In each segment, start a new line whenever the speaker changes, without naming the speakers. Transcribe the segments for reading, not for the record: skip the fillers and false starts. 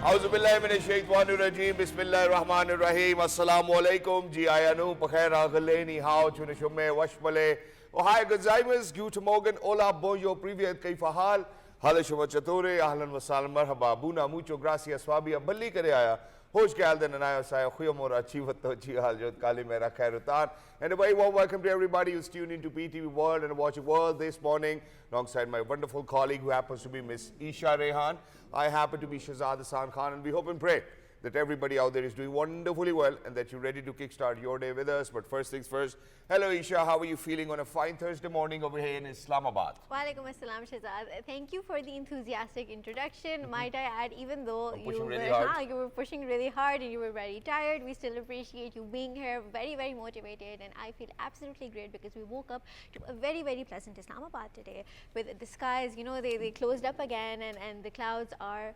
Auzubillahiminash-shaytanir-rajeem. Bismillahir-rahmanir-rahim. Assalamualaikum. GIANI. Pakhair aghaleni hao chunishume washmale. Ohai gazaimas. Guten Morgen. Hola. Bonjour. Privyet. Kaifa hal? Hala shuma chature. Ahlan wa salam. Marhaba. Buna. Mucho gracias. Swabia. Balli kare aaya. Hosh ke halde nanaya saya. Khuyamora. Chivato. Chihal. Jod kali mera khairutan. And a very warm welcome to everybody who's tuned into PTV World and watching World this morning. Alongside my wonderful colleague who happens to be Miss Eesha Rehan. I happen to be Shahzad Khan, and we hope and pray that everybody out there is doing wonderfully well and that you're ready to kickstart your day with us. But first things first, hello Eesha, how are you feeling on a fine Thursday morning over here in Islamabad?
Walaikum assalam, Shahzad. Thank you for the enthusiastic introduction. Might I add, even though you were pushing really hard and you were very tired, we still appreciate you being here, very, very motivated, and I feel absolutely great because we woke up to a very, very pleasant Islamabad today with the skies, you know, they closed up again and the clouds are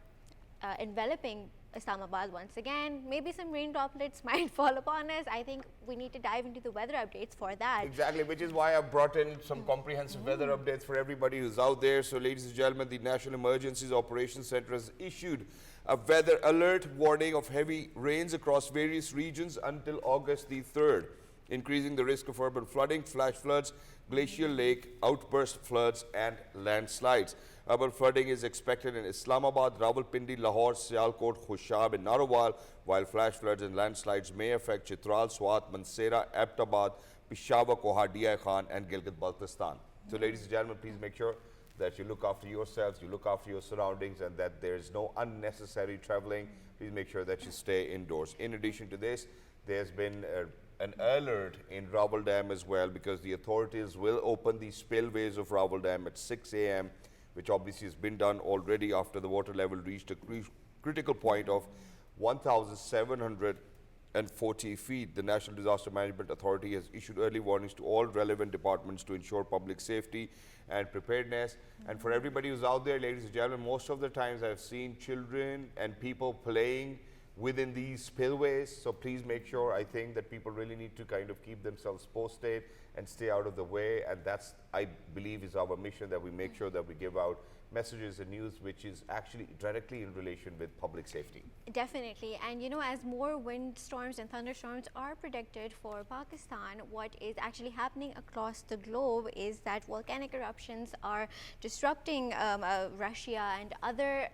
enveloping Islamabad once again. Maybe some rain droplets might fall upon us. I think we need to dive into the weather updates for that.
Exactly, which is why I've brought in some comprehensive weather updates for everybody who's out there. So ladies and gentlemen, the National Emergencies Operations Center has issued a weather alert warning of heavy rains across various regions until August the 3rd, increasing the risk of urban flooding, flash floods, glacial lake, outburst floods and landslides. Urban flooding is expected in Islamabad, Rawalpindi, Lahore, Sialkot, Khushab and Narowal, while flash floods and landslides may affect Chitral, Swat, Mansehra, Abbottabad, Peshawar, Koha, Khan and Gilgit-Baltistan. So ladies and gentlemen, please make sure that you look after yourselves, you look after your surroundings and that there is no unnecessary traveling. Please make sure that you stay indoors. In addition to this, there's been an alert in Rawal Dam as well because the authorities will open the spillways of Rawal Dam at 6 a.m. which obviously has been done already after the water level reached a critical point of 1,740 feet. The National Disaster Management Authority has issued early warnings to all relevant departments to ensure public safety and preparedness. And for everybody who's out there, ladies and gentlemen, most of the times I've seen children and people playing within these spillways, so please make sure, I think that people really need to kind of keep themselves posted and stay out of the way, and that's, I believe, is our mission, that we make sure that we give out messages and news which is actually directly in relation with public safety.
Definitely, and you know, as more windstorms and thunderstorms are predicted for Pakistan, what is actually happening across the globe is that volcanic eruptions are disrupting Russia and other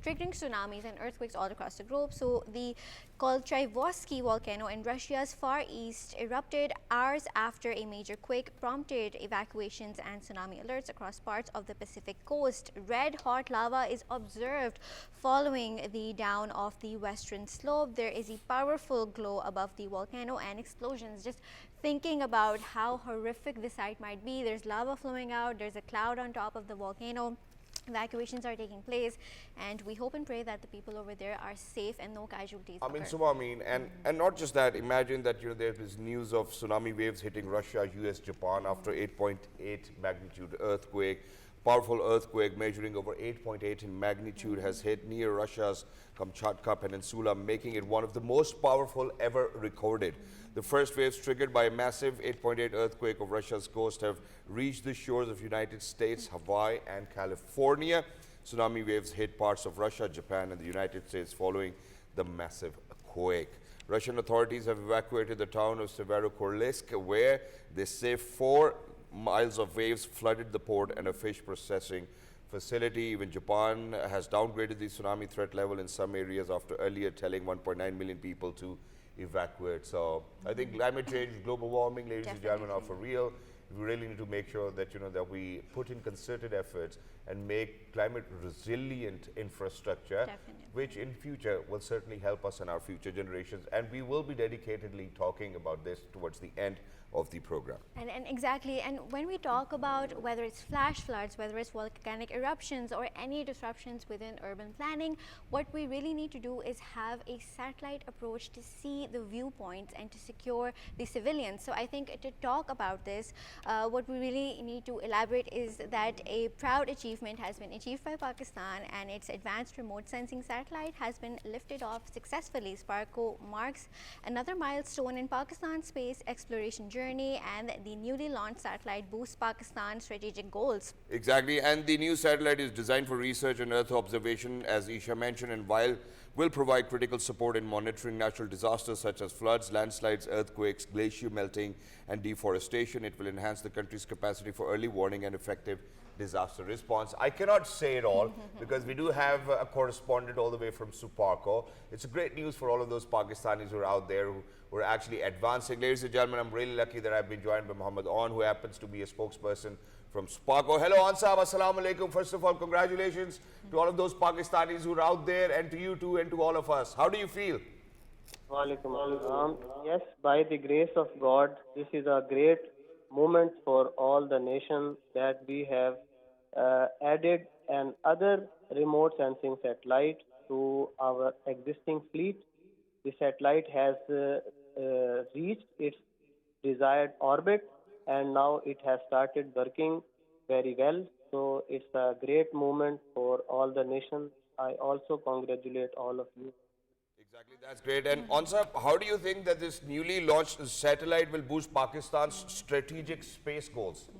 triggering tsunamis and earthquakes all across the globe. So the Kolchaivorsky volcano in Russia's far east erupted hours after a major quake prompted evacuations and tsunami alerts across parts of the Pacific coast. Red hot lava is observed following the down of the western slope. There is a powerful glow above the volcano and explosions. Just thinking about how horrific the sight might be. There's lava flowing out, there's a cloud on top of the volcano. Evacuations are taking place, and we hope and pray that the people over there are safe and no casualties occur.
And not just that, imagine that, you know, there is news of tsunami waves hitting Russia, US, Japan after 8.8 magnitude earthquake. Powerful earthquake measuring over 8.8 in magnitude has hit near Russia's Kamchatka Peninsula, making it one of the most powerful ever recorded. The first waves triggered by a massive 8.8 earthquake of Russia's coast have reached the shores of United States, Hawaii and California. Tsunami waves hit parts of Russia, Japan and the United States following the massive quake. Russian authorities have evacuated the town of Severodvinsk, where they say 4 miles of waves flooded the port and a fish processing facility. Even Japan has downgraded the tsunami threat level in some areas after earlier telling 1.9 million people to evacuate. So I think climate change, global warming, ladies and gentlemen, are for real. We really need to make sure that, you know, that we put in concerted efforts and make climate resilient infrastructure, which in future will certainly help us and our future generations. And we will be dedicatedly talking about this towards the end of the program.
And exactly, and when we talk about whether it's flash floods, whether it's volcanic eruptions or any disruptions within urban planning, what we really need to do is have a satellite approach to see the viewpoints and to secure the civilians. So I think to talk about this, what we really need to elaborate is that a proud achievement achievement has been achieved by Pakistan, and its advanced remote sensing satellite has been lifted off successfully. SUPARCO marks another milestone in Pakistan's space exploration journey, and the newly launched satellite boosts Pakistan's strategic goals.
Exactly, and the new satellite is designed for research and Earth observation, as Eesha mentioned, and while will provide critical support in monitoring natural disasters such as floods, landslides, earthquakes, glacier melting, and deforestation. It will enhance the country's capacity for early warning and effective disaster response. I cannot say it all because we do have a correspondent all the way from SUPARCO. It's great news for all of those Pakistanis who are out there who are actually advancing. Ladies and gentlemen, I'm really lucky that I've been joined by Muhammad AOUN, who happens to be a spokesperson from SUPARCO. Hello, AOUN Saab. Assalamu alaikum. First of all, congratulations to all of those Pakistanis who are out there, and to you too, and to all of us. How do you feel?
Walaikum assalam. Yes, by the grace of God, this is a great moment for all the nation that we have added another remote sensing satellite to our existing fleet. The satellite has reached its desired orbit, and now it has started working very well. So it's a great moment for all the nation. I also congratulate all of you.
Exactly, that's great. And AOUN Saab, how do you think that this newly launched satellite will boost Pakistan's strategic space goals?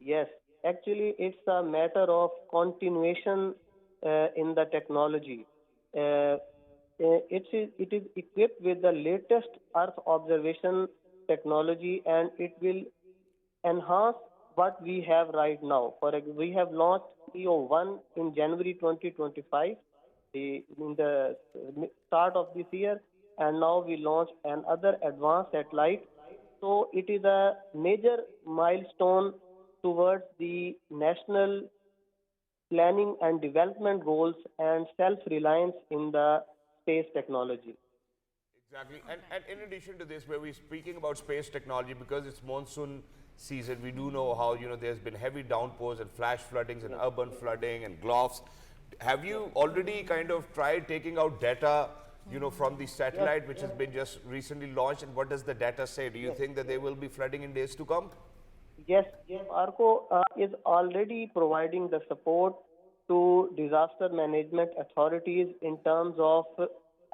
Yes, actually, it's a matter of continuation in the technology. It is equipped with the latest Earth observation technology, and it will enhance what we have right now. We have launched AOUN in January 2025, in the start of this year, and now we launched another advanced satellite. So it is a major milestone towards the national planning and development goals and self-reliance in the space technology.
Exactly. And in addition to this, where we're speaking about space technology, because it's monsoon season, we do know how, there's been heavy downpours and flash floodings and urban flooding and gulfs. Have you already kind of tried taking out data, from the satellite, which has been just recently launched? And what does the data say? Do you think that there will be flooding in days to come?
Yes, ARCO is already providing the support to disaster management authorities in terms of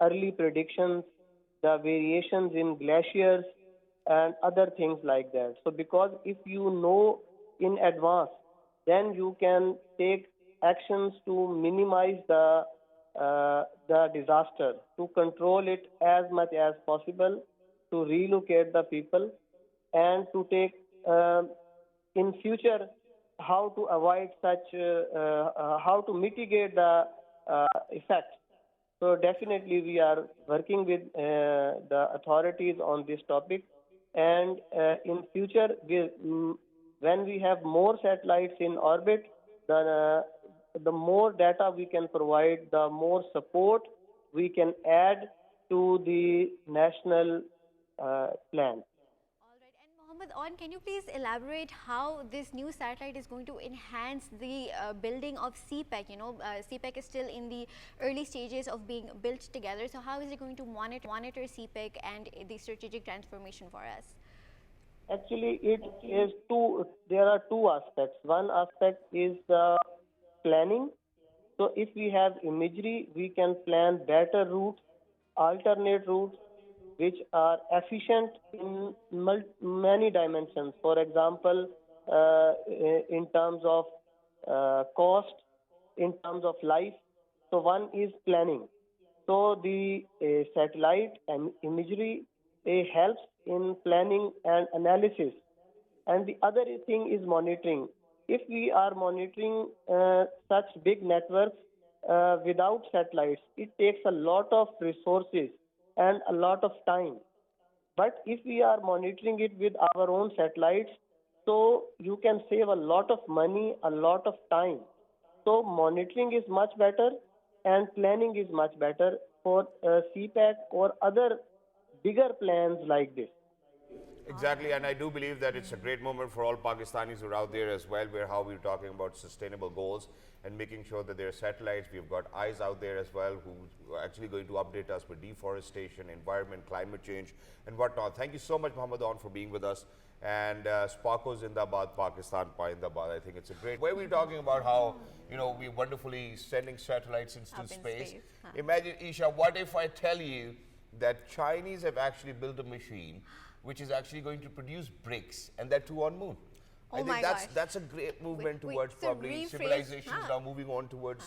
early predictions, the variations in glaciers, and other things like that. So because if you know in advance, then you can take actions to minimize the disaster, to control it as much as possible, to relocate the people, and to take in future how to avoid such, how to mitigate the effects. So definitely we are working with the authorities on this topic, and in future, when we have more satellites in orbit, the more data we can provide, the more support we can add to the national plan.
All right, and Mohammed AOUN, can you please elaborate how this new satellite is going to enhance the building of CPEC? CPEC is still in the early stages of being built together. So how is it going to monitor CPEC and the strategic transformation for us?
Actually, there are two aspects. One aspect is the planning. So if we have imagery, we can plan better routes, alternate routes, which are efficient in many dimensions. For example, in terms of cost, in terms of life. So one is planning. So the satellite and imagery helps in planning and analysis. And the other thing is monitoring. If we are monitoring such big networks without satellites, it takes a lot of resources and a lot of time. But if we are monitoring it with our own satellites, so you can save a lot of money, a lot of time. So monitoring is much better and planning is much better for CPAC or other bigger plans like this.
Exactly, and I do believe that it's a great moment for all Pakistanis who are out there as well, where how we're talking about sustainable goals and making sure that there are satellites. We've got eyes out there as well who are actually going to update us with deforestation, environment, climate change, and whatnot. Thank you so much, Muhammad AOUN, for being with us. And SUPARCO Zindabad, Pakistan Paindabad. I think it's a great. Where we're talking about how, you know, we're wonderfully sending satellites into
Up in
space.
space, huh.
Imagine, Eesha, what if I tell you that Chinese have actually built a machine which is actually going to produce bricks, and that too on moon?
Oh
I think
my
that's
gosh.
that's a great movement
wait,
towards
so
probably
rephrase-
civilizations
huh.
now moving on towards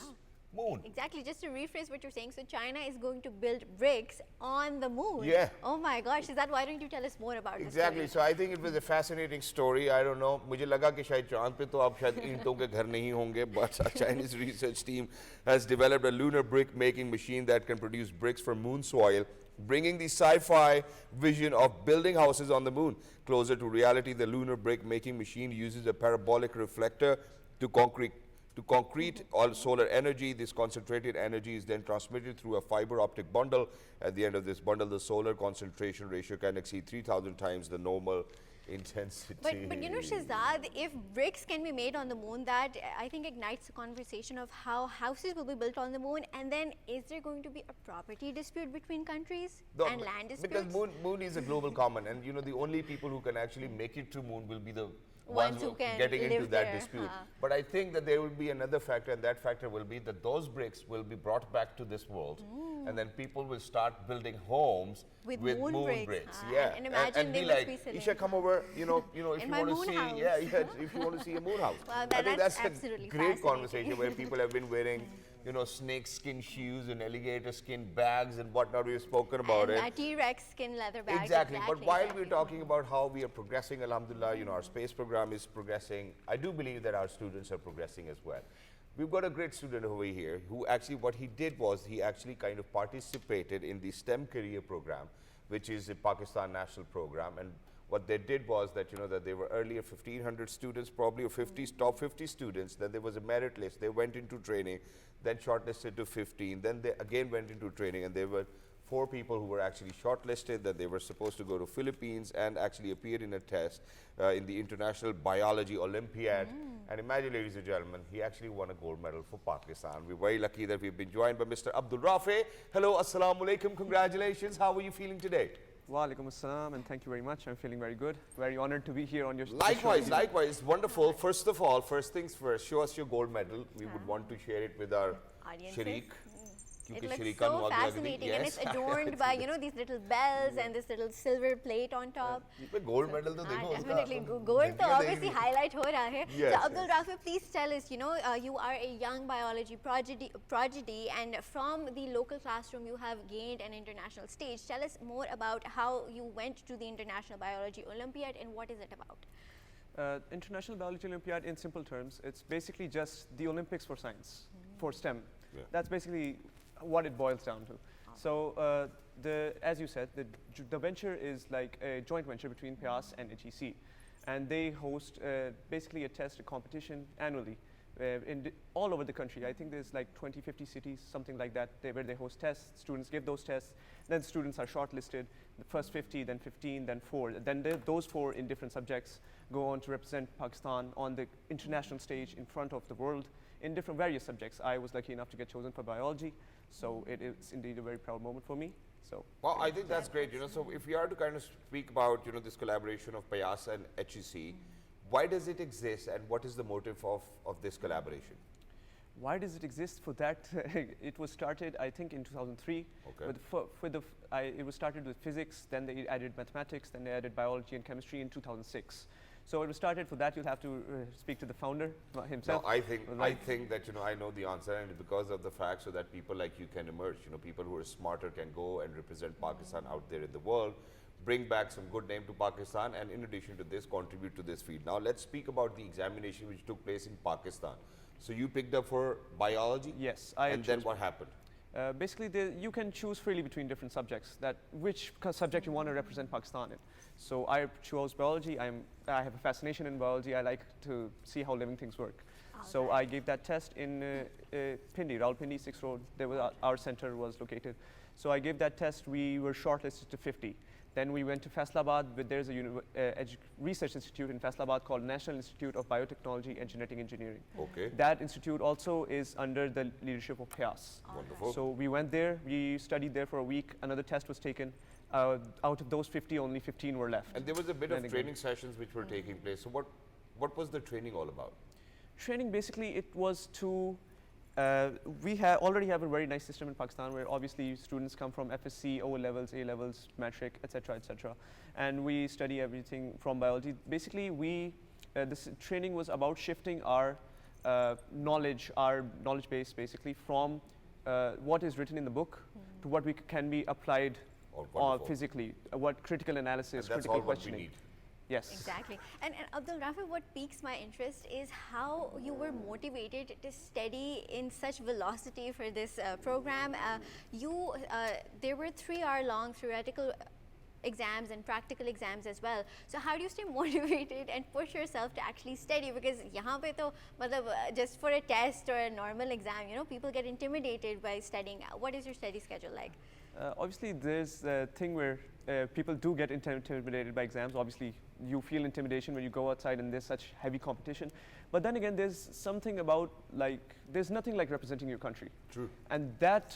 moon.
Exactly, just to rephrase what you're saying, so China is going to build bricks on the moon.
Yeah.
Oh my gosh, is that, why don't you tell us more about
Exactly.
this
So I think it was a fascinating story. I don't know. मुझे लगा कि शायद चांद पे तो आप शायद ईंटों के घर नहीं होंगे, but a Chinese research team has developed a lunar brick making machine that can produce bricks from moon soil, bringing the sci-fi vision of building houses on the moon closer to reality. The lunar brick making machine uses a parabolic reflector to concrete all solar energy. This concentrated energy is then transmitted through a fiber optic bundle. At the end of this bundle, the solar concentration ratio can exceed 3,000 times the normal intensity.
But you know, Shahzad, if bricks can be made on the moon, that I think ignites the conversation of how houses will be built on the moon, and then is there going to be a property dispute between countries and land disputes?
Because moon is a global common, and you know the only people who can actually make it to moon will be the
Ones who can
getting into
live
that
there,
dispute.
huh.
But I think that there will be another factor, and that factor will be that those bricks will be brought back to this world, and then people will start building homes
With
with
moon
moon
bricks, huh?
Yeah,
And imagine
be
they must
like,
be sitting-
Eesha, come over. You know, if
In
you
my
want to
moon
see,
house.
if you want to see a moon house.
Well,
I think
that's
that's
absolutely
a great
fascinating.
conversation where people have been wearing, you know, snake skin shoes and alligator skin bags and whatnot. We've spoken about
and
it.
a T-Rex skin leather bag.
Exactly. But while
exactly.
we're talking about how we are progressing, alhamdulillah, you know, our space program is progressing. I do believe that our students are progressing as well. We've got a great student over here who actually, what he did was he actually kind of participated in the STEM career program, which is a Pakistan national program. And what they did was that, you know, that there were earlier 1,500 students, probably, or 50, top 50 students. Then there was a merit list. They went into training, then shortlisted to 15. Then they again went into training, and there were 4 people who were actually shortlisted, that they were supposed to go to Philippines and actually appear in a test in the International Biology Olympiad. And imagine, ladies and gentlemen, he actually won a gold medal for Pakistan. We're very lucky that we've been joined by Mr. Abdul RAFAY. Hello, assalamu alaikum, congratulations. How are you feeling today?
Wa alaikum assalam, and thank you very much. I'm feeling very good. Very honored to be here on your show.
Likewise, wonderful. First of all, first things first, show us your gold medal. We would want to share it with our
Audiences.
Sharik.
It
क्योंकि
looks
शरीका
so
नु आगे लग रही-
fascinating, and it's
Yes.
adorned by, you know, these little bells and this little silver plate on top.
पे gold medal तो देखो उसका
Definitely,
तो
gold
घंटियां
तो
देख
obviously
रही-
highlight हो रहा है.
Yes,
So Abdul
yes.
RAFAY, please tell us, you know, you are a young biology prodigy, and from the local classroom you have gained an international stage. Tell us more about how you went to the International Biology Olympiad and what is it about?
International Biology Olympiad, in simple terms, it's basically just the Olympics for science, for STEM.
Yeah.
That's basically what it boils down to. So, as you said, the venture is like a joint venture between PIAS and HEC. And they host basically a test, a competition annually all over the country. I think there's like 20, 50 cities, something like that, where they host tests. Students give those tests. Then students are shortlisted. The first 50, then 15, then 4. Then those 4 in different subjects go on to represent Pakistan on the international stage in front of the world in different various subjects. I was lucky enough to get chosen for biology, so it is indeed a very proud moment for me. So,
Well, I think that's great. You know, so if we are to kind of speak about, you know, this collaboration of PIAS and HEC, why does it exist, and what is the motive of this collaboration?
why does it exist? For that, it was started, I think, in 2003.
Okay.
It was started with physics, then they added mathematics, then they added biology and chemistry in 2006. So it was started. For that, you'll have to speak to the founder himself.
No, I think that, you know, I know the answer, and because of the fact so that people like you can emerge, you know, people who are smarter can go and represent Pakistan out there in the world, bring back some good name to Pakistan, and in addition to this, contribute to this field. Now let's speak about the examination which took place in Pakistan. So you picked up for biology?
Yes,
and then what happened?
Basically, you can choose freely between different subjects, which subject you want to represent Pakistan in. So I chose biology. I have a fascination in biology. I like to see how living things work. So I gave that test in Pindi, Rawalpindi 6 Road. There was our center was located. So I gave that test. We were shortlisted to 50. Then we went to Faisalabad. There's a research institute in Faisalabad called National Institute of Biotechnology and Genetic Engineering.
Okay.
That institute also is under the leadership of PIAS.
Wonderful.
So we went there, we studied there for a week, another test was taken, Out of those 50, only 15 were left.
And there was a bit
Then
of
again.
training sessions which were taking place. So what was the training all about?
Training, basically, it was to, we already have a very nice system in Pakistan where obviously students come from FSC, O levels, A levels, metric, etc., etc. And we study everything from biology. Basically, this training was about shifting our knowledge base, basically, from what is written in the book to what can be applied physically, what critical analysis,
And that's
critical
all what we
questioning.
need.
Yes. Exactly. And Abdul, RAFAY, what piques my interest is how you were motivated to study in such velocity for this program. There were 3-hour-long theoretical exams and practical exams as well. So how do you stay motivated and push yourself to actually study? Because yahan pe to, just for a test or a normal exam, people get intimidated by studying. What is your study schedule like?
Obviously, there's a thing where people do get intimidated by exams. Obviously, you feel intimidation when you go outside and there's such heavy competition. But then again, there's something about, there's nothing like representing your country.
True.
And that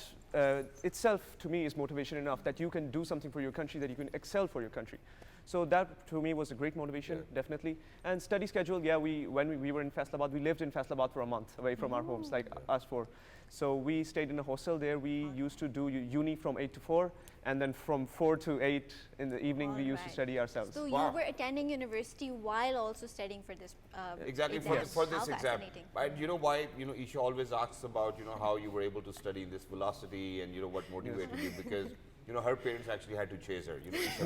itself, to me, is motivation enough that you can do something for your country, that you can excel for your country. So that, to me, was a great motivation, definitely. And study schedule, when we were in Faisalabad, we lived in Faisalabad for a month away from our homes, like us four. So we stayed in a hostel there. We used to do uni from 8 to 4, and then from 4 to 8 in the evening, we used to study ourselves.
So you were attending university while also studying for this
Exactly,
exam.
for this exam.
Fascinating.
And you know why, Eesha always asks about, how you were able to study in this velocity and, what motivated you, because, her parents actually had to chase her, Eesha,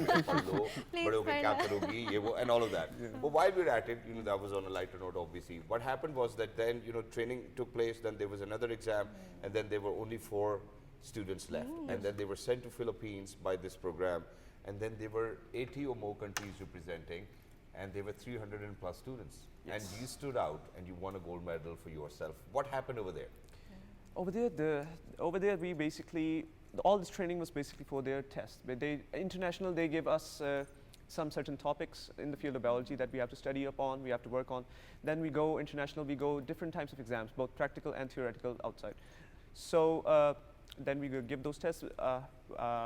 and all of that. But while we were at it, that was on a lighter note, obviously. What happened was that then, training took place, then there was another exam, and then there were only 4 students left. And then they were sent to Philippines by this program, and then there were 80 or more countries representing, and there were 300 and plus students. And you stood out and you won a gold medal for yourself. What happened over there?
Over there, we basically, all this training was basically for their test. But international, they give us some certain topics in the field of biology that we have to study upon, we have to work on. Then we go international, we go different types of exams, both practical and theoretical outside. So then we give those tests. How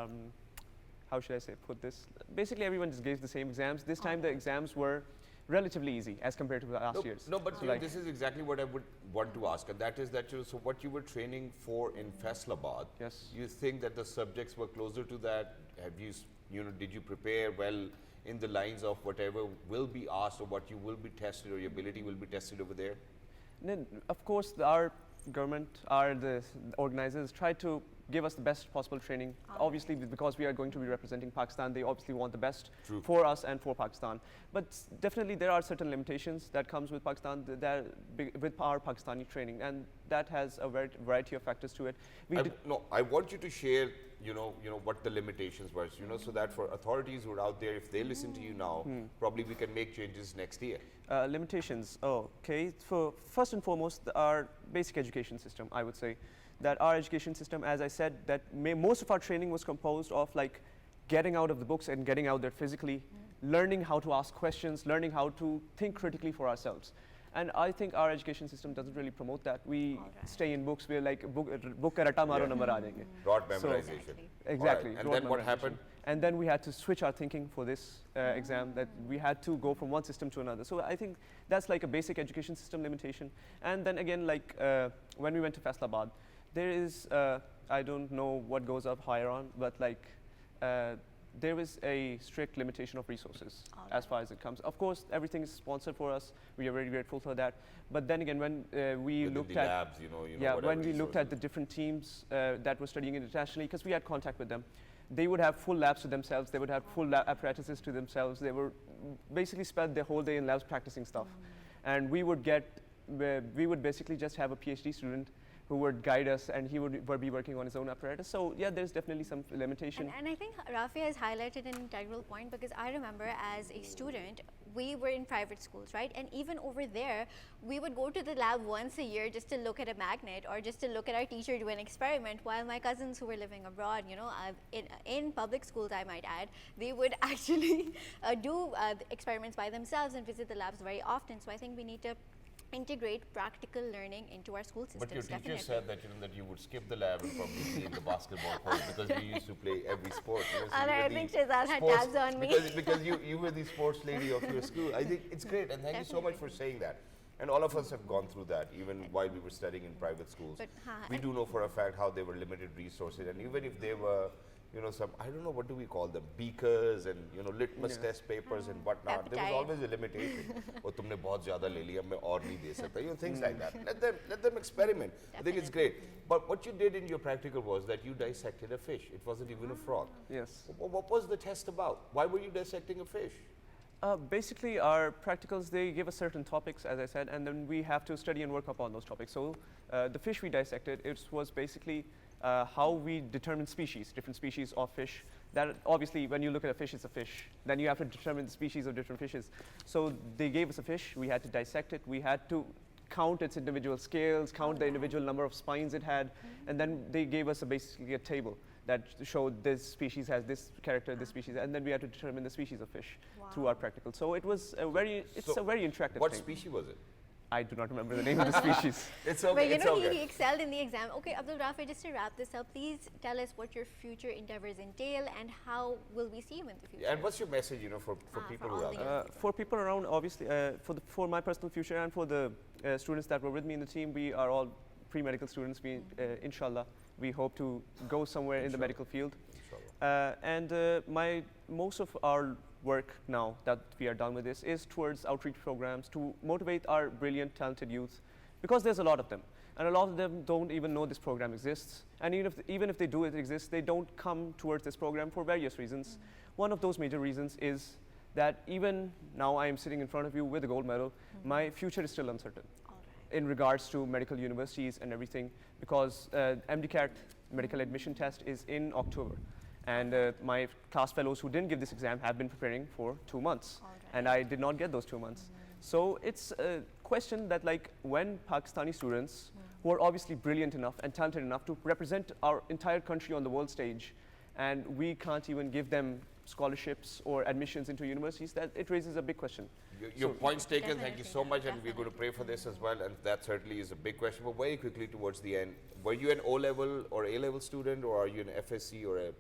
should I put this? Basically, everyone just gave the same exams. This time, the exams were relatively easy as compared to the last years.
No, but this is exactly what I would want to ask, and that is that so what you were training for in Faisalabad.
Yes.
You think that the subjects were closer to that? Have you, did you prepare well in the lines of whatever will be asked, or what you will be tested, or your ability will be tested over there?
Then, of course, our government, the organizers, try to give us the best possible training. Obviously, because we are going to be representing Pakistan, they obviously want the best for us and for Pakistan. But definitely, there are certain limitations that comes with Pakistan, with our Pakistani training, and that has a variety of factors to it.
I want you to share, what the limitations were, so that for authorities who are out there, if they listen to you now, probably we can make changes next year.
Limitations, okay. First and foremost, our basic education system, I would say. That our education system, as I said, that most of our training was composed of getting out of the books and getting out there physically, learning how to ask questions, learning how to think critically for ourselves. And I think our education system doesn't really promote that. We stay in books, we're like, book ka ratta maro number aa jayenge.
Broad memorization.
Exactly.
Right. And then what happened?
And then we had to switch our thinking for this exam, that we had to go from one system to another. So I think that's like a basic education system limitation. And then again, when we went to Faisalabad, there is, I don't know what goes up higher on, but there is a strict limitation of resources as far as it comes. Of course, everything is sponsored for us. We are very grateful for that. But then again, when we looked at
labs,
when we looked at the different teams that were studying internationally, because we had contact with them, they would have full labs to themselves. They would have full apparatuses to themselves. They were basically spent their whole day in labs practicing stuff. And we would basically just have a PhD student who would guide us, and he would be working on his own apparatus. So yeah, there's definitely some limitation.
And I think RAFAY has highlighted an integral point, because I remember as a student, we were in private schools, right? And even over there, we would go to the lab once a year just to look at a magnet, or just to look at our teacher do an experiment, while my cousins who were living abroad, in public schools, I might add, they would actually do experiments by themselves and visit the labs very often. So I think we need to integrate practical learning into our school systems.
But your teacher
definitely.
said that that you would skip the lab and probably be in the basketball court because we used to play every sport. So
All
you
right,
were
I
the
think Shahzad had
sports-
tabs on me.
Because you were the sports lady of your school. I think it's great, and thank you so much for saying that. And all of us have gone through that, even while we were studying in private schools.
But,
We do know for a fact how they were limited resources, and even if they were, some, I don't know, what do we call them, beakers and, litmus test papers and whatnot, there was
Appetite.
always a limitation. Oh, तुमने बहुत ज़्यादा ले लिया, मैं और नहीं दे सकता. Things like that. Let them experiment. I think it's great. But what you did in your practical was that you dissected a fish. It wasn't even a frog.
Yes.
What was the test about? Why were you dissecting a fish?
Basically, our practicals, they give us certain topics, as I said, and then we have to study and work upon those topics. So the fish we dissected, it was basically how we determine species, different species of fish. That obviously, when you look at a fish, it's a fish. Then you have to determine the species of different fishes. So they gave us a fish, we had to dissect it, we had to count its individual scales, count the individual number of spines it had, and then they gave us basically a table that showed this species has this character, this species, and then we had to determine the species of fish through our practical. So it was a very interactive
What
thing.
species was it?
I do not remember the name of the species.
It's okay.
But
It's okay.
he excelled in the exam. Okay, Abdul Rafi, just to wrap this up, please tell us what your future endeavors entail and how will we see you in the future?
And what's your message, for people
for
who
all
are
the
there?
young
For people around, obviously, for my personal future and for the students that were with me in the team, we are all pre-medical students. We, inshallah, we hope to go somewhere in the medical field. Most of our work now that we are done with this is towards outreach programs to motivate our brilliant, talented youth, because there's a lot of them. And a lot of them don't even know this program exists. And even if they do it exist, they don't come towards this program for various reasons. One of those major reasons is that even now I am sitting in front of you with a gold medal, my future is still uncertain in regards to medical universities and everything, because MDCAT, medical admission test, is in October. And my class fellows who didn't give this exam have been preparing for 2 months. And I did not get those 2 months. So it's a question that, like, when Pakistani students who are obviously brilliant enough and talented enough to represent our entire country on the world stage, and we can't even give them scholarships or admissions into universities, that it raises a big question.
Your point's taken. Thank you so
Definitely,
much, and we're going to pray for this as well. And that certainly is a big question. But very quickly towards the end, were you an O-level or A-level student, or are you an FSC or a,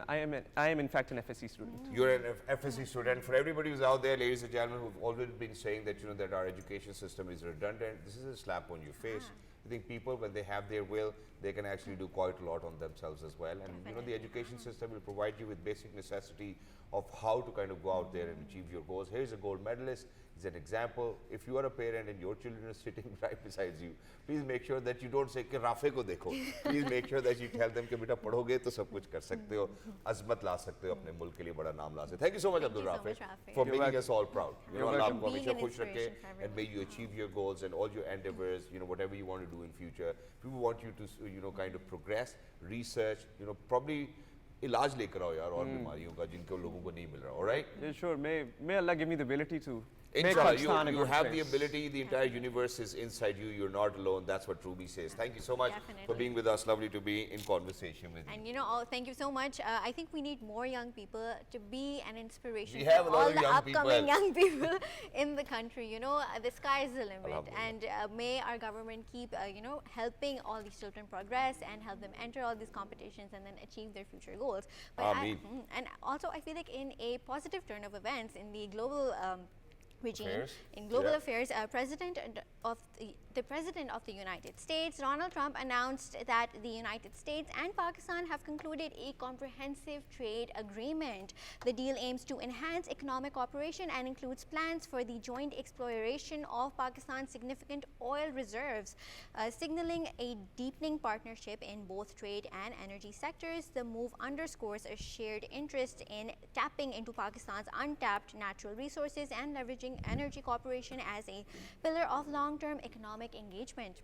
I am in fact an FSC student.
You're an FSC student. For everybody who's out there, ladies and gentlemen, who've always been saying that that our education system is redundant, this is a slap on your face. I think people, when they have their will, they can actually do quite a lot on themselves as well. And the education system will provide you with basic necessity of how to kind of go out there and achieve your goals. Here's a gold medalist. He's an example. If you are a parent and your children are sitting right beside you, please make sure that you don't say कि Rafe को देखो. Please make sure that you tell them कि बेटा पढ़ोगे तो सब कुछ कर सकते हो, अज़मत ला सकते हो, अपने मुल्क के लिए बड़ा नाम ला सकते हो. Thank you so much, Abdul
you so
Rafi,
much, Rafi.
for
You're
making
welcome.
us all proud.
You're
Allah
welcome.
आपको
Being
हमेशा
an
खुश रखे,
inspiration for
and may you achieve your goals and all your endeavors. Whatever you want to do in future. People want you to kind of progress, research. Probably इलाज लेकर आओ यार और बीमारियों का जिनको लोगों को नहीं मिल रहा. All right.
Yeah, sure. May Allah give me the ability to make
Inshallah,
Pakistan a
you
good
have
place.
the ability. The entire universe is inside you. You're not alone. That's what Ruby says. Thank you so much for
Definitely.
being with us. Lovely to be in conversation with you.
And thank you so much. I think we need more young people to be an inspiration
We have
for
a lot
all
of
the
young people.
upcoming young people in the country. The sky is the limit,
Alhamdulillah.
and may our government keep helping all these children progress and help them enter all these competitions and then achieve their future goals.
Ameen.
And also, I feel like in a positive turn of events in the global regime,
Affairs.
in global
Yeah.
affairs, the President of the United States, Donald Trump, announced that the United States and Pakistan have concluded a comprehensive trade agreement. The deal aims to enhance economic cooperation and includes plans for the joint exploration of Pakistan's significant oil reserves, signaling a deepening partnership in both trade and energy sectors. The move underscores a shared interest in tapping into Pakistan's untapped natural resources and leveraging energy cooperation as a pillar of long-term economic engagement.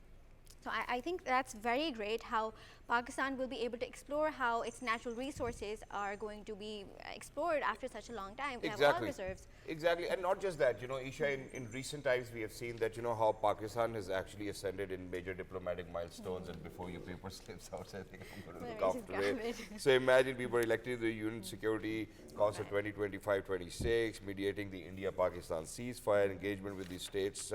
So I think that's very great how Pakistan will be able to explore how its natural resources are going to be explored after such a long time. We have oil reserves.
Exactly, and not just that, Eesha, in recent times we have seen that, how Pakistan has actually ascended in major diplomatic milestones, and before your paper slips out, I think I'm going to look after it. So imagine we were elected to the UN Security Council 2025-26, mediating the India-Pakistan ceasefire, engagement with the states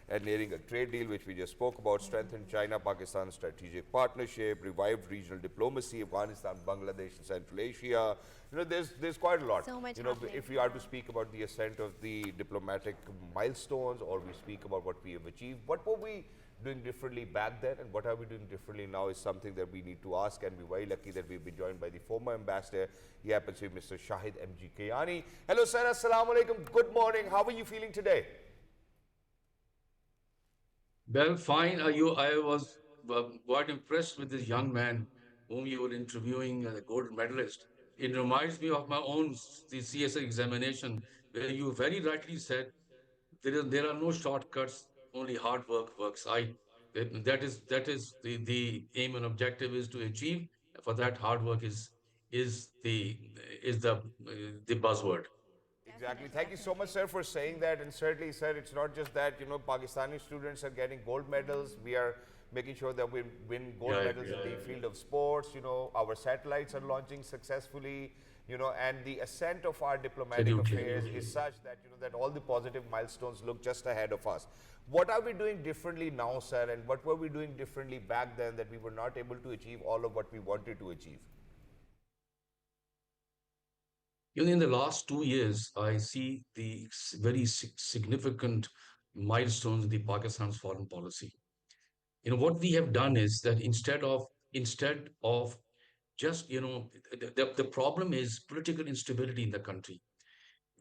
and nearing a trade deal, which we just spoke about, strengthen China-Pakistan strategic partnership, revived regional diplomacy, Afghanistan, Bangladesh, and Central Asia. There's quite a lot.
So much happening.
If we are to speak about the ascent of the diplomatic milestones, or we speak about what we have achieved, what were we doing differently back then and what are we doing differently now is something that we need to ask, and we're very lucky that we've been joined by the former ambassador. He happens to be Mr. Shahid MG KIANI. Hello sir, assalamu alaikum, good morning, how are you feeling today?
Well, fine. I was quite impressed with this young man whom you were interviewing, the gold medalist. It reminds me of my own the CSA examination, where you very rightly said there are no shortcuts, only hard work works. That is the aim and objective is to achieve. For that, hard work is the is the buzzword.
Exactly.
Definitely,
Thank you so much,
definitely.
sir, for saying that. And certainly, sir, it's not just that, Pakistani students are getting gold medals. We are making sure that we win gold
Yeah,
medals
yeah,
in the
yeah.
field of sports. Our satellites are launching successfully, and the ascent of our diplomatic
Absolutely.
affairs is such that, that all the positive milestones look just ahead of us. What are we doing differently now, sir? And what were we doing differently back then that we were not able to achieve all of what we wanted to achieve?
In the last 2 years, I see the very significant milestones in the Pakistan's foreign policy. What we have done is that instead of just the problem is political instability in the country.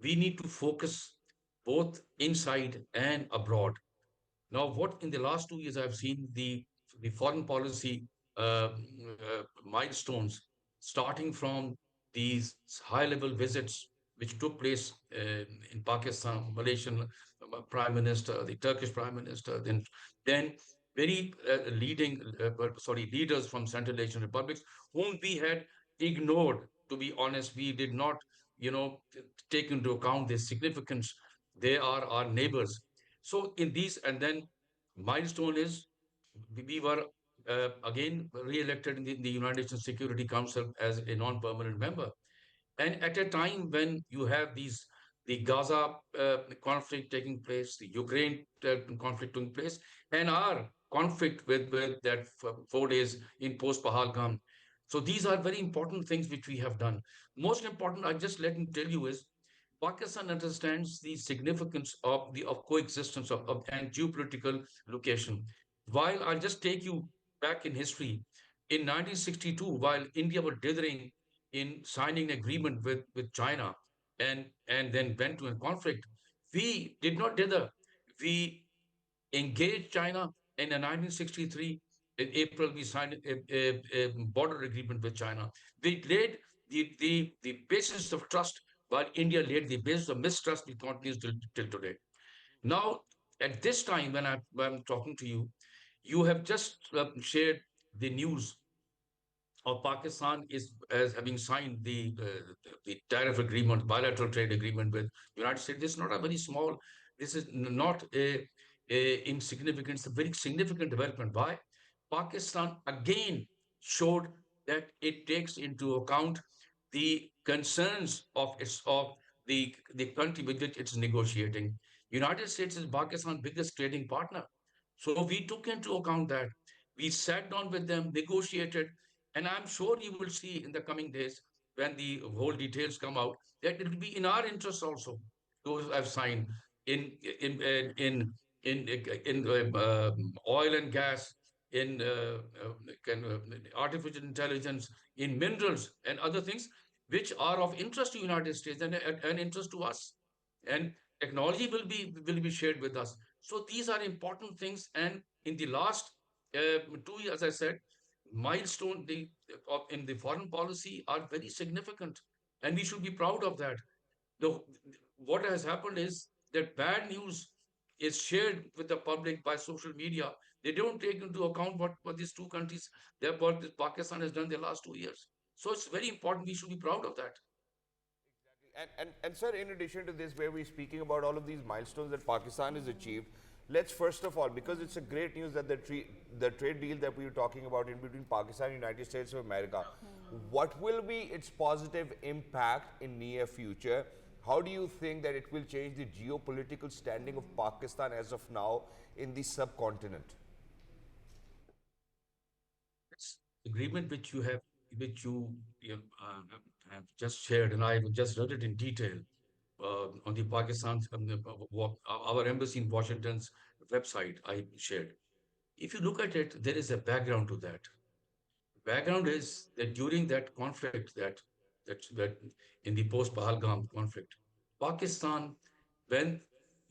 We need to focus both inside and abroad. Now, what in the last 2 years I've seen the foreign policy milestones, starting from these high-level visits which took place in Pakistan, Malaysian Prime Minister, the Turkish Prime Minister, then very leaders from Central Asian republics whom we had ignored. To be honest, we did not, you know, take into account their significance. They are our neighbors. So in these, and then milestone is we were again re-elected in the United Nations Security Council as a non-permanent member. And at a time when you have the Gaza conflict taking place, the Ukraine conflict taking place, and our conflict with that 4 days in post-Pahalgam. So these are very important things which we have done. Most important, I just let me tell you is Pakistan understands the significance of coexistence and geopolitical location. While I'll just take you back in history, in 1962, while India was dithering in signing an agreement with China and then went to a conflict, we did not dither. We engaged China in 1963. In April, we signed a border agreement with China. We laid the basis of trust, while India laid the basis of mistrust, we continues till today. Now, at this time, when I'm talking to you, you have just shared the news of Pakistan is as having signed the tariff agreement, bilateral trade agreement with United States. This is not a very small. This is not a insignificant. It's a very significant development. Why? Pakistan again showed that it takes into account the concerns of the country with which it's negotiating. United States is Pakistan's biggest trading partner. So we took into account that. We sat down with them, negotiated, and I'm sure you will see in the coming days when the whole details come out that it will be in our interest also. Those I've signed in in in in in oil and gas, in artificial intelligence, in minerals and other things which are of interest to United States and interest to us. And technology will be shared with us. So these are important things. And in the last 2 years, as I said, milestone in the foreign policy are very significant, and we should be proud of that. The, what has happened is that bad news is shared with the public by social media. They don't take into account what these two countries, what Pakistan has done in the last 2 years. So it's very important. We should be proud of that.
And sir, in addition to this, where we're speaking about all of these milestones that Pakistan has achieved, let's first of all, because it's a great news that the trade deal that we were talking about in between Pakistan and United States of America, what will be its positive impact in near future? how do you think that it will change the geopolitical standing of Pakistan as of now in the subcontinent?
This agreement which you have just shared, and I just read it in detail on the Pakistan's our embassy in Washington's website. I shared. If you look at it, there is a background to that. Background is that during that conflict, that in the post-Pahalgam conflict, Pakistan, when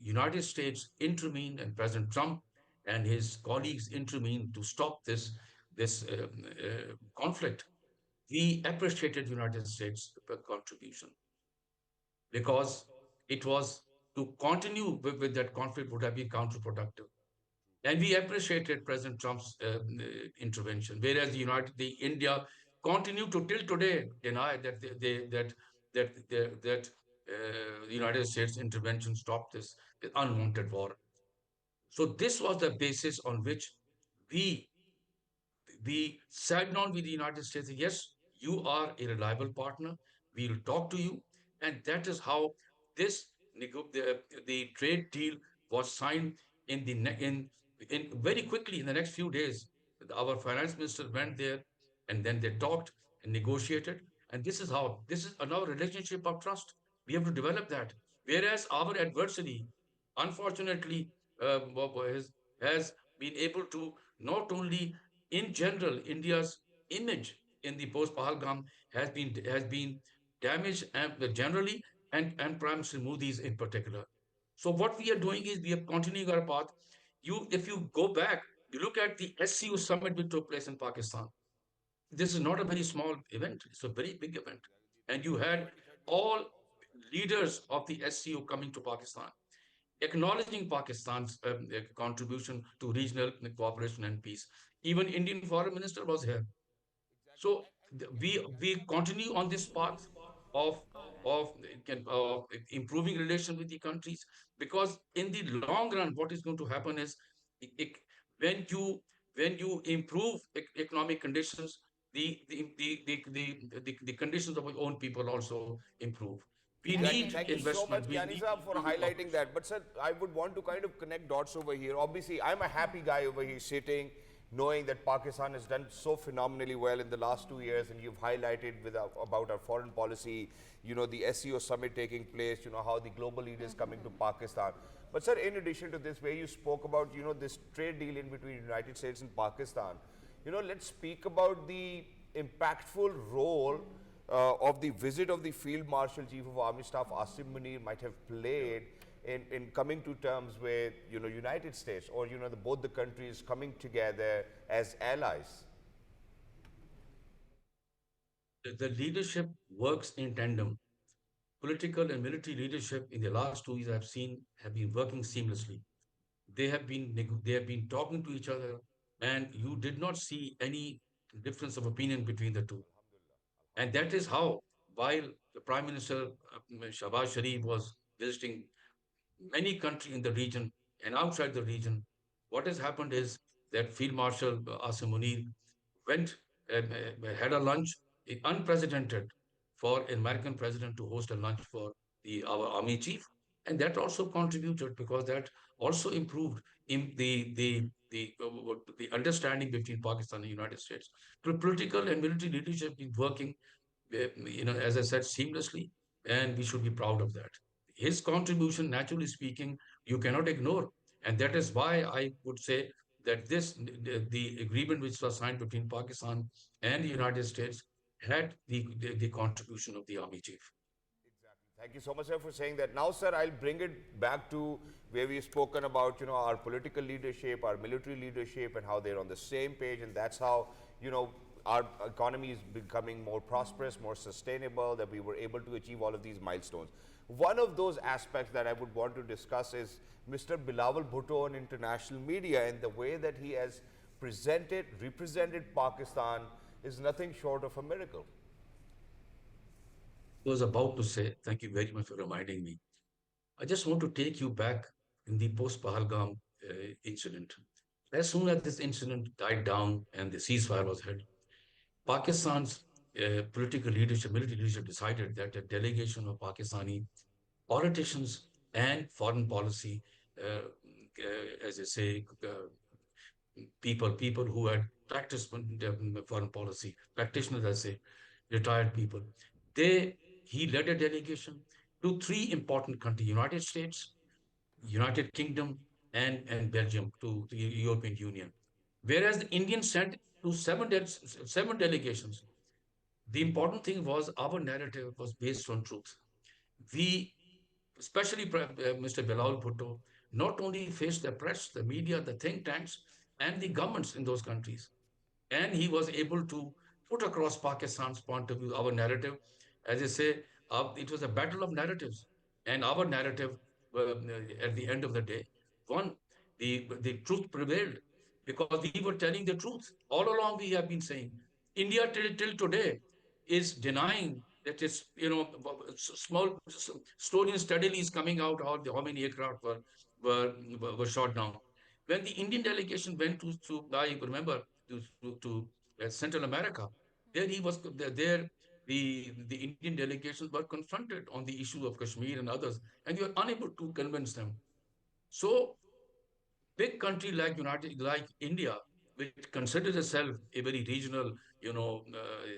United States intervened and President Trump and his colleagues intervened to stop this conflict, we appreciated United States contribution because it was to continue with that conflict would have been counterproductive. And we appreciated President Trump's intervention, whereas the India continue to till today deny that the United States intervention stopped this unwanted war. So this was the basis on which we we sat down with the United States. Yes, you are a reliable partner. We will talk to you. And that is how this the trade deal was signed in in very quickly in the next few days. Our finance minister went there and then they talked and negotiated. And this is another relationship of trust. We have to develop that. Whereas our adversary, unfortunately, has been able to not only in general, India's image in the post-Pahalgam has been damaged and generally, and Prime Minister Modi's in particular. So what we are doing is we are continuing our path. If you go back, you look at the SCO summit which took place in Pakistan. This is not a very small event; it's a very big event, and you had all leaders of the SCO coming to Pakistan acknowledging Pakistan's contribution to regional cooperation and peace. Even Indian Foreign Minister was here. So we continue on this path of improving relations with the countries because in the long run, what is going to happen is it, it- when you improve economic conditions, the conditions of our own people also improve. We
Exactly.
need
Thank you so
investment.
much,
We
Kiani
need
Saab, for highlighting that. But sir, I would want to kind of connect dots over here. Obviously, I'm a happy guy over here sitting, knowing that Pakistan has done so phenomenally well in the last 2 years, and you've highlighted about our foreign policy, the SEO summit taking place, how the global leaders coming to Pakistan. But sir, in addition to this, where you spoke about, this trade deal in between United States and Pakistan, let's speak about the impactful role of the visit of the Field Marshal Chief of Army Staff Asim Munir might have played in coming to terms with United States or both the countries coming together as allies.
the leadership works in tandem. Political and military leadership in the last 2 years I've seen have been working seamlessly. They have been talking to each other, and you did not see any difference of opinion between the two. And that is how, while the Prime Minister Shahbaz Sharif was visiting many countries in the region and outside the region, what has happened is that Field Marshal Asim Munir went had a lunch, unprecedented for an American president to host a lunch for our army chief, and that also contributed because that also improved in the understanding between Pakistan and the United States. Political and military leadership been working, as I said, seamlessly, and we should be proud of that. His contribution, naturally speaking, you cannot ignore, and that is why I would say that the agreement which was signed between Pakistan and the United States had the contribution of the army chief.
Thank you so much, sir, for saying that. Now, sir, I'll bring it back to where we've spoken about, our political leadership, our military leadership, and how they're on the same page, and that's how, our economy is becoming more prosperous, more sustainable, that we were able to achieve all of these milestones. One of those aspects that I would want to discuss is Mr. Bilawal Bhutto on international media, and the way that he has represented Pakistan is nothing short of a miracle.
I was about to say, thank you very much for reminding me. I just want to take you back in the post-Pahalgam incident. As soon as this incident died down and the ceasefire was held, Pakistan's political leadership, military leadership decided that a delegation of Pakistani politicians and foreign policy, as I say, people who had practiced foreign policy, practitioners, I say, retired people. He led a delegation to three important countries: United States, United Kingdom, and Belgium, to the European Union. Whereas the Indians sent to seven delegations. The important thing was our narrative was based on truth. We, especially Mr. Bilal Bhutto, not only faced the press, the media, the think tanks, and the governments in those countries, and he was able to put across Pakistan's point of view, our narrative. As I say, it was a battle of narratives, and our narrative, at the end of the day, won. The truth prevailed because we were telling the truth all along. We have been saying India till today is denying that it's, small story steadily is coming out how many aircraft were shot down. When the Indian delegation went to I remember, to Central America, there he was there. The Indian delegations were confronted on the issue of Kashmir and others, and we were unable to convince them. So big country like India, which considers itself a very regional,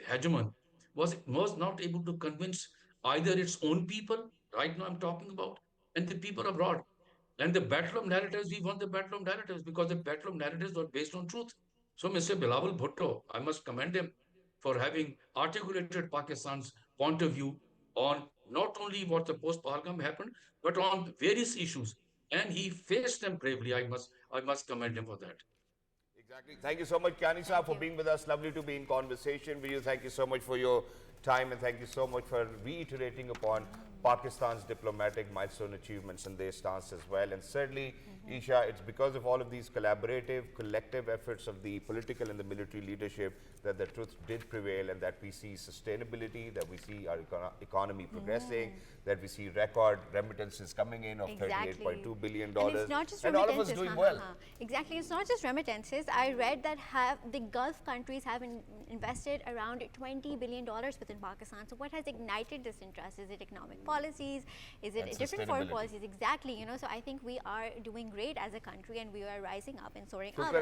hegemon, was not able to convince either its own people. Right now, I'm talking about, and the people abroad. And the battle of narratives, we won the battle of narratives because the battle of narratives was based on truth. So, Mr. Bilawal Bhutto, I must commend him for having articulated Pakistan's point of view on not only what the post-Pahalgam happened, but on various issues. And he faced them bravely. I must commend him for that.
Exactly. Thank you so much, Kiani Saab, for being with us. Lovely to be in conversation with you. Thank you so much for your time, and thank you so much for reiterating upon Pakistan's diplomatic milestone achievements and their stance as well. And certainly, Eesha, it's because of all of these collaborative, collective efforts of the political and the military leadership that the truth did prevail, and that we see sustainability, that we see our economy progressing, that we see record remittances coming in of $38.2 billion.
And it's not just
and all of us doing well.
Exactly, it's not just remittances. I read that the Gulf countries have invested around $20 billion within Pakistan. So what has ignited this interest? Is it economic policies? Is it different foreign policies? Exactly, so I think we are doing great as a country, and we are rising up and soaring up.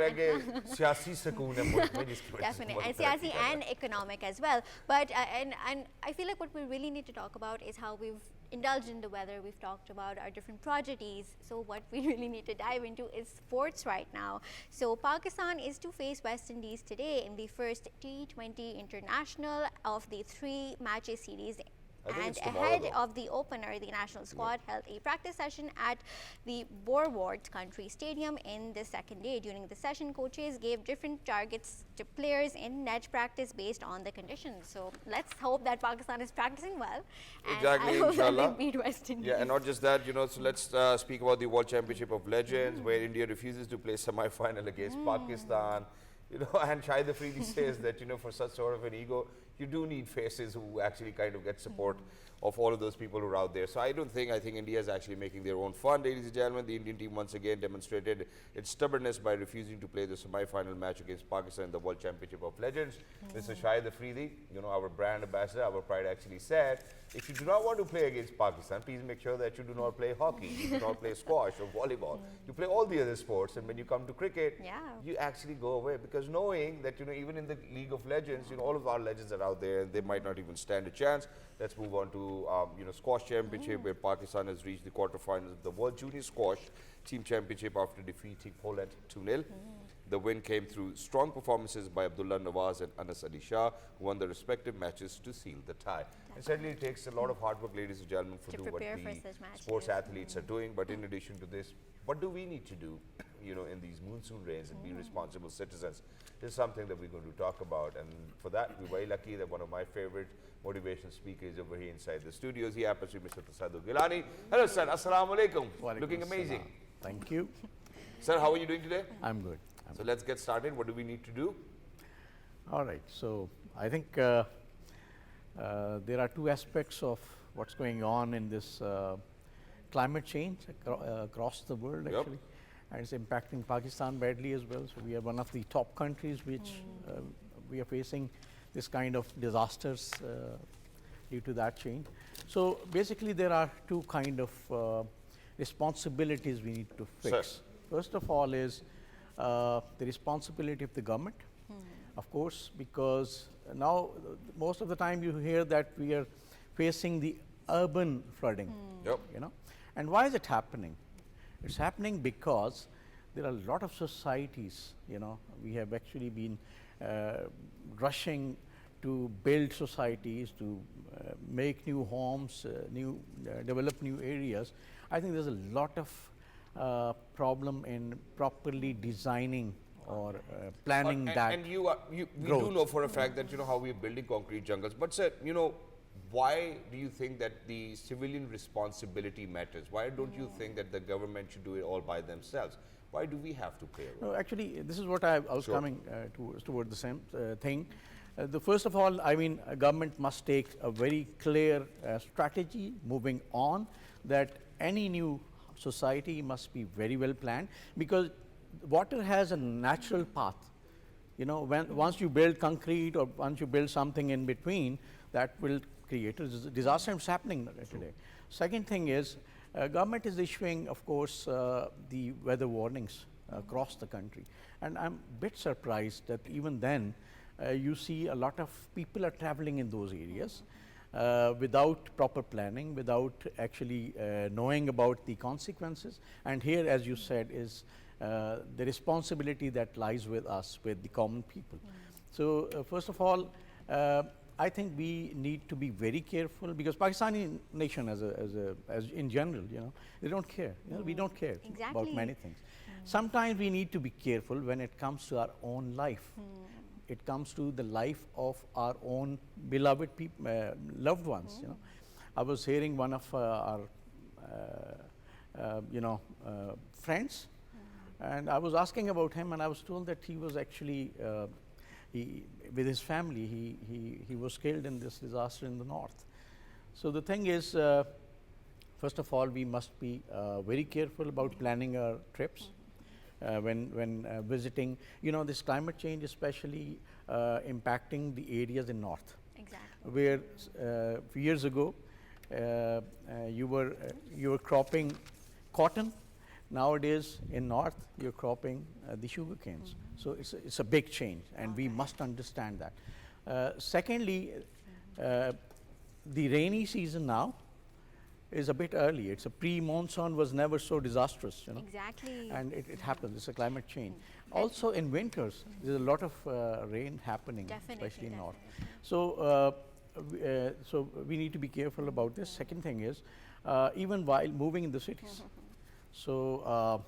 Definitely, and siyasi and economic as well. But and I feel like what we really need to talk about is how we've indulged in the weather. We've talked about our different prodigies. So what we really need to dive into is sports right now. So Pakistan is to face West Indies today in the first T20 international of the 3 matches series. And ahead of the opener, the national squad held a practice session at the Borward Country Stadium in the second day. During the session, coaches gave different targets to players in net practice based on the conditions. So let's hope that Pakistan is practicing well.
Exactly,
and I hope
inshallah.
that they beat West Indies.
Yeah, and not just that, so let's speak about the World Championship of Legends, where India refuses to play semi-final against Pakistan. And Shahid Afridi says that, for such sort of an ego, you do need faces who actually kind of get support of all of those people who are out there. So I think India is actually making their own fun, ladies and gentlemen. The Indian team once again demonstrated its stubbornness by refusing to play the semi-final match against Pakistan in the World Championship of Legends. Mr. Shahid Afridi, our brand ambassador, our pride, actually said, if you do not want to play against Pakistan, please make sure that you do not play hockey, you do not play squash or volleyball. You play all the other sports, and when you come to cricket, you actually go away, because knowing that, even in the League of Legends, all of our legends are out there and they might not even stand a chance. Let's move on to, squash championship, where Pakistan has reached the quarterfinals of the World Junior Squash Team Championship after defeating Poland 2-0. The win came through strong performances by Abdullah Nawaz and Anas Ali Shah, who won the respective matches to seal the tie. And certainly it takes a lot of hard work, ladies and gentlemen, to do what the sports athletes are doing. But in addition to this, what do we need to do, in these monsoon rains and be responsible citizens? This is something that we're going to talk about. And for that, we're very lucky that one of my favorite motivation speakers over here inside the studios, he happens to be Mr. TASADDUQ GILANI. Hello, sir. Assalamu alaikum. Looking amazing.
Thank you.
Sir, how are you doing today?
I'm good.
So let's get started. What do we need to do?
All right. So I think there are two aspects of what's going on in this climate change across the world, actually. And it's impacting Pakistan badly as well. So we are one of the top countries which we are facing this kind of disasters due to that change. So basically, there are two kind of responsibilities we need to fix.
Sir.
First of all is the responsibility of the government, of course, because now most of the time you hear that we are facing the urban flooding.
Yep.
You know, and why is it happening? It's happening because there are a lot of societies. You know, we have actually been rushing to build societies, to make new homes, develop new areas. I think there's a lot of problem in properly designing or planning that.
And we
growth.
do know for a fact that, you know, how we're building concrete jungles. But sir, you know, why do you think that the civilian responsibility matters? Why don't you think that the government should do it all by themselves? Why do we have to play a role?
No, actually, this is what I was
Sure.
coming toward the same thing. First of all, I mean, a government must take a very clear strategy moving on, that any new society must be very well planned, because water has a natural path. You know, once you build concrete or once you build something in between, that will create a disaster. It's happening today. Second thing is, government is issuing, of course, the weather warnings across the country. And I'm a bit surprised that even then, you see a lot of people are traveling in those areas without proper planning, without actually knowing about the consequences. And here, as you said, is the responsibility that lies with us, with the common people. So first of all, I think we need to be very careful, because Pakistani nation as in general, you know, they don't care. You know, we don't care about
Exactly.
many things. Sometimes we need to be careful when it comes to our own life. It comes to the life of our own beloved loved ones. You know, I was hearing one of our friends, and I was asking about him, and I was told that he was actually with his family, he was killed in this disaster in the north. So the thing is, first of all, we must be very careful about planning our trips when visiting. You know, this climate change especially impacting the areas in north,
Exactly.
where years ago you were cropping cotton. Nowadays in north you're cropping the sugar canes. So it's a big change, and we must understand that. Secondly, the rainy season now is a bit early. It's a pre-monsoon was never so disastrous, you know.
Exactly.
And it happens. It's a climate change. Also in winters, there's a lot of rain happening,
Definitely,
especially in north.
definitely.
So we need to be careful about this. Second thing is, even while moving in the cities. So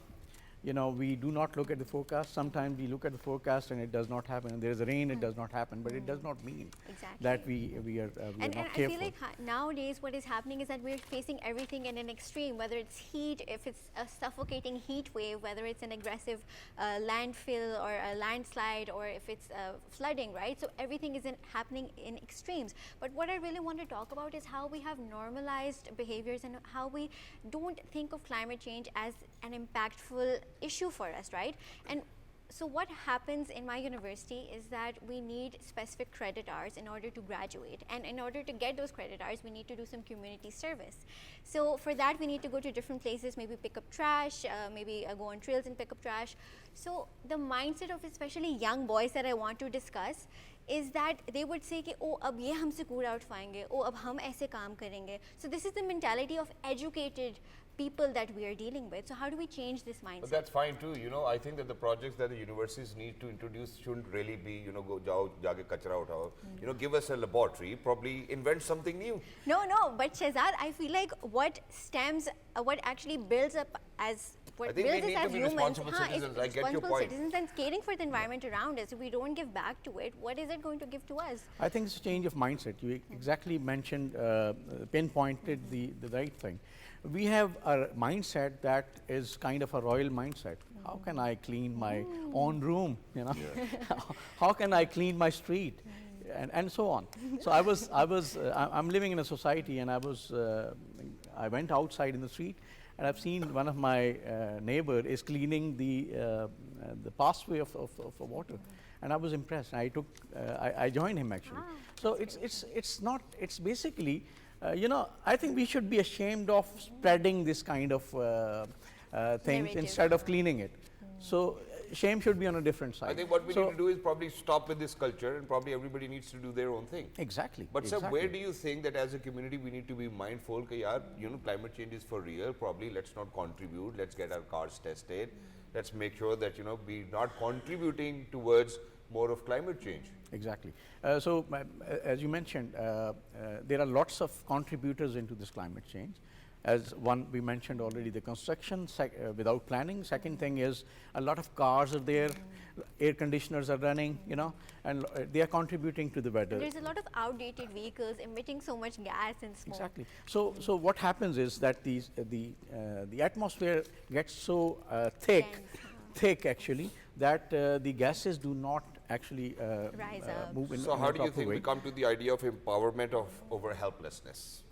you know, we do not look at the forecast. Sometimes we look at the forecast and it does not happen. There is rain, it does not happen, but it does not mean
Exactly.
that we are
And
not
I
careful.
feel like nowadays what is happening is that we're facing everything in an extreme, whether it's heat, if it's a suffocating heat wave, whether it's an aggressive landfill or a landslide, or if it's flooding, right? So everything is happening in extremes. But what I really want to talk about is how we have normalized behaviors and how we don't think of climate change as an impactful issue for us, right? And so what happens in my university is that we need specific credit hours in order to graduate, and in order to get those credit hours we need to do some community service. So for that we need to go to different places, maybe pick up trash, maybe go on trails and pick up trash. So the mindset of especially young boys that I want to discuss is that they would say कि ओ अब ये हमसे कूड़ा उठवाएंगे, ओ अब हम ऐसे काम करेंगे. So this is the mentality of educated people that we are dealing with. So how do we change this mindset?
But that's fine too. You know, I think that the projects that the universities need to introduce shouldn't really be, you know, go jao jaake kachra uthao. You know, give us a laboratory, probably invent something new.
No, but Shahzad, I feel like what actually builds up as
I
what
think we
builds us
need to
as
be
humans,
responsible
is
citizens. I get your
responsible
point.
citizens and caring for the environment around us. If we don't give back to it, what is it going to give to us?
I think it's a change of mindset. You exactly mentioned, pinpointed the right thing. We have a mindset that is kind of a royal mindset. How can I clean my own room? You know, how can I clean my street, and so on. So I'm living in a society, and I went outside in the street, and I've seen one of my neighbor is cleaning the pathway of water. and I was impressed. I took, I joined him actually. So it's not, it's basically, you know, I think we should be ashamed of spreading this kind of things
Narrative.
instead of cleaning it. So shame should be on a different side.
I think what we need to do is probably stop with this culture, and probably everybody needs to do their own thing.
Exactly.
But sir,
exactly.
where do you think that as a community we need to be mindful that, yaar, you know, climate change is for real, probably let's not contribute, let's get our cars tested, let's make sure that, you know, we're not contributing towards more of climate change.
Exactly. As you mentioned, there are lots of contributors into this climate change. As one, we mentioned already, the construction without planning. Second thing is a lot of cars are there, air conditioners are running, you know, and they are contributing to the weather.
There's a lot of outdated vehicles emitting so much gas and smoke.
Exactly. So what happens is that the atmosphere gets so thick actually, that the gases do not actually
Rise up.
move in.
So
in
how
a
do you
proper
think
way.
we come to the idea of empowerment of over helplessness?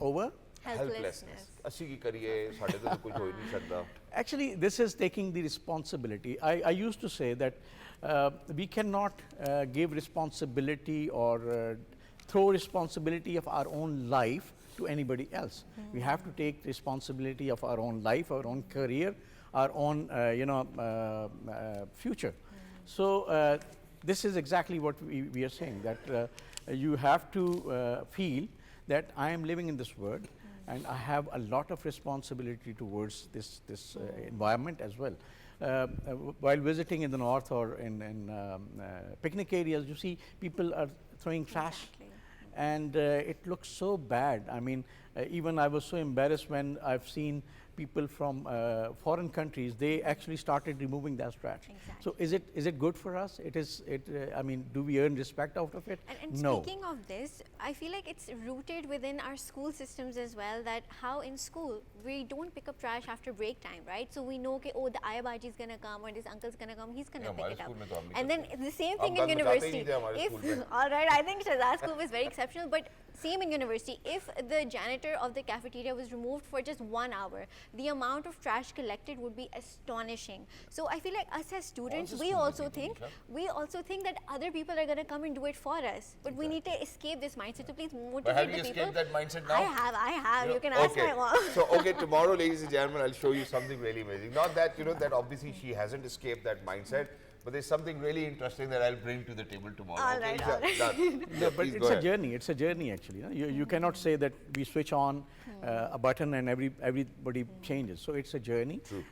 Over?
Helplessness.
ਅਸੀਂ ਕੀ ਕਰੀਏ ਸਾਡੇ ਤੋਂ ਕੁਝ ਹੋ ਹੀ ਨਹੀਂ ਸਕਦਾ.
Actually, this is taking the responsibility. I used to say that we cannot give responsibility or throw responsibility of our own life to anybody else. We have to take responsibility of our own life, our own career, our own future. So this is exactly what we are saying, that you have to feel that I am living in this world, and I have a lot of responsibility towards this environment as well. While visiting in the north or in picnic areas, you see people are throwing trash, and it looks so bad. I mean, even I was so embarrassed when I've seen people from foreign countries. They actually started removing that trash.
Exactly.
So is it good for us? I mean, do we earn respect out of it?
And
No.
speaking of this, I feel like it's rooted within our school systems as well, that how in school we don't pick up trash after break time, right? So we know that, oh, the Ayabaji is going to come, or this uncle's going to come, he's going to pick it up. And then the same thing in university. All right, I think Shahzad's school was very exceptional, but same in university. If the janitor of the cafeteria was removed for just 1 hour, the amount of trash collected would be astonishing. So I feel like us as students, we also think that other people are going to come and do it for us. But we need to escape this mindset. So please motivate
But have
the
you
people.
escaped that mindset now?
I have. You can ask my mom.
So tomorrow, ladies and gentlemen, I'll show you something really amazing. Not that, you know, that obviously she hasn't escaped that mindset, but there's something really interesting that I'll bring to the table tomorrow.
All right,
Eesha,
all right.
done.
No, but
Please
it's
go
a
ahead.
journey. It's a journey actually. You cannot say that we switch on a button and everybody changes. So it's a journey.
True.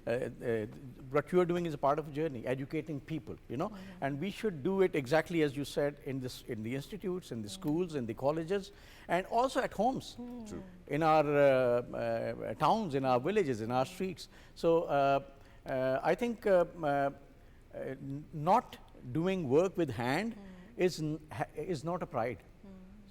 What you are doing is a part of a journey, educating people. You know, and we should do it exactly as you said in the institutes, in the schools, in the colleges, and also at homes, in our towns, in our villages, in our streets. So I think not doing work with hand is not a pride.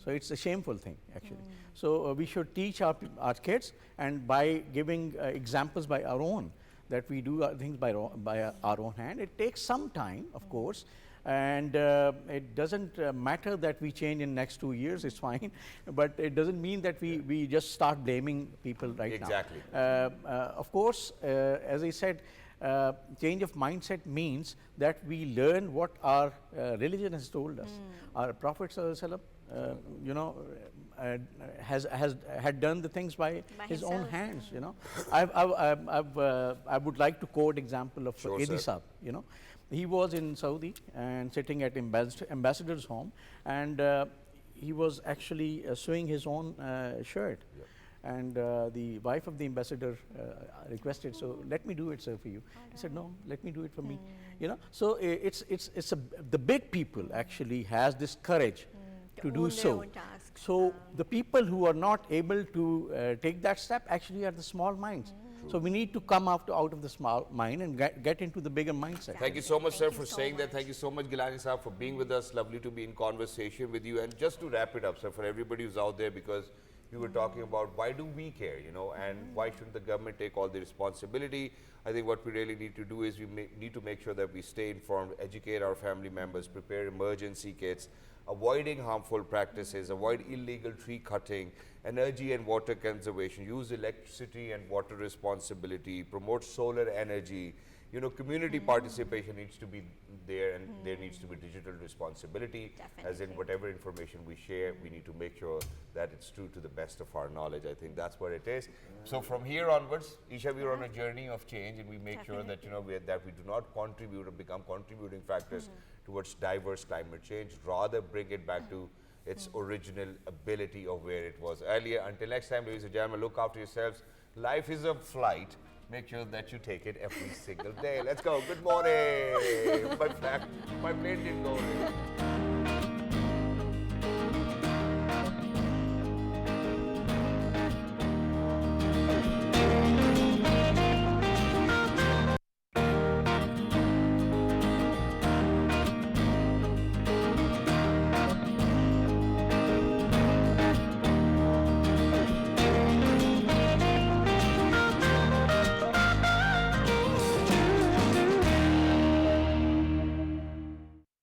So it's a shameful thing actually. So we should teach our kids, and by giving examples by our own, that we do things by our own hand. It takes some time, of course, and it doesn't matter that we change in next 2 years, it's fine, but it doesn't mean that we just start blaming people right
Exactly.
now. Of course, as I said, change of mindset means that we learn what our religion has told us. Our Prophet ﷺ, you know, had done the things by his own
himself.
hands. You know, I would like to quote example of
Sure,
Edi
sir.
Saab. You know, he was in Saudi and sitting at ambassador's home, and he was actually sewing his own shirt.
Yeah.
And the wife of the ambassador requested, so let me do it, sir, for you. He said, no, let me do it for me. You know, so the big people actually has this courage to do
own their
so.
own tasks.
So the people who are not able to take that step actually are the small minds. So we need to come out of the small mind and get into the bigger mindset.
Thank you so much, sir,
Thank you
for
so
saying that.
much.
Thank you so much, Gilani sir, for being with us. Lovely to be in conversation with you. And just to wrap it up, sir, for everybody who's out there, because we were talking about why do we care, you know, and why shouldn't the government take all the responsibility? I think what we really need to do is we need to make sure that we stay informed, educate our family members, prepare emergency kits, avoiding harmful practices, avoid illegal tree cutting, energy and water conservation, use electricity and water responsibility, promote solar energy, you know, community participation needs to be there, and there needs to be digital responsibility. As in, whatever information we share, we need to make sure that it's true to the best of our knowledge. I think that's what it is. So from here onwards, Eesha, we're on a journey of change, and we make sure that, you know, that we do not contribute or become contributing factors towards diverse climate change, rather bring it back to its original ability of where it was earlier. Until next time, ladies and gentlemen, look after yourselves. Life is a flight. Make sure that you take it every single day. Let's go. Good morning. My plane didn't go.